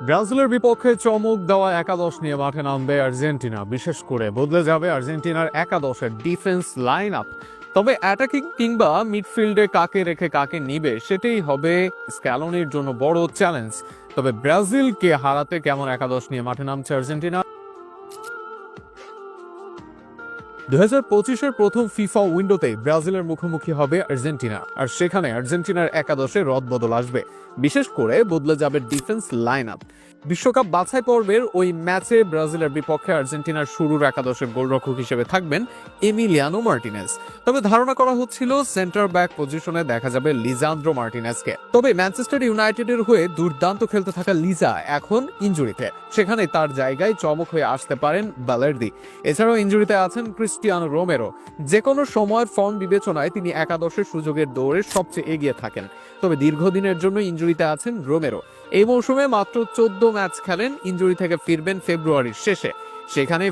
ব্রাজিলের বিপক্ষে চমক দেওয়া একাদশ নিয়ে মাঠে নামবে আর্জেন্টিনা। বিশেষ করে বদলে যাবে আর্জেন্টিনার একাদশের ডিফেন্স লাইন আপ। তবে অ্যাটাকিং কিংবা মিডফিল্ডে কাকে রেখে কাকে নিবে সেটাই হবে স্ক্যালোনির জন্য বড় চ্যালেঞ্জ। তবে ব্রাজিলকে হারাতে কেমন একাদশ নিয়ে মাঠে নামছে আর্জেন্টিনা? 2025-এর প্রথম ফিফা উইন্ডোতে ব্রাজিলের মুখোমুখি হবে আর্জেন্টিনা, আর সেখানে আর্জেন্টিনার একাদশে রদবদল আসবে। বিশেষ করে বদলে যাবে ডিফেন্স লাইন আপ। বিশ্বকাপ বাছাই পর্বের ওই ম্যাচে ব্রাজিলের বিপক্ষে আর্জেন্টিনার শুরুর একাদশের গোলরক্ষক হিসেবে থাকবেন এমিলিয়ানো মার্টিনেজ। তবে ধারণা করা হচ্ছিল সেন্টার ব্যাক পজিশনে দেখা যাবে লিজান্দ্রো মার্টিনেজকে। তবে ম্যানচেস্টার ইউনাইটেডের হয়ে দুর্দান্ত খেলতে থাকা লিজা এখন ইনজুরিতে, সেখানে তার জায়গায় চমক হয়ে আসতে পারেন বালের্দি। এছাড়াও ইনজুরিতে আছেন ক্রিস্টিয়ানো রোমেরো। যে কোনো সময়ের ফর্ম বিবেচনায় তিনি একাদশের সুযোগের দৌড়ে সবচেয়ে এগিয়ে থাকেন। তবে দীর্ঘদিনের জন্য ইনজুরিতে আছেন রোমেরো। এই মৌসুমে মাত্র 14 ম্যাচ খেলেন, ইনজুরি থেকে ফিরবেন ফেব্রুয়ারির শেষে। সেখানে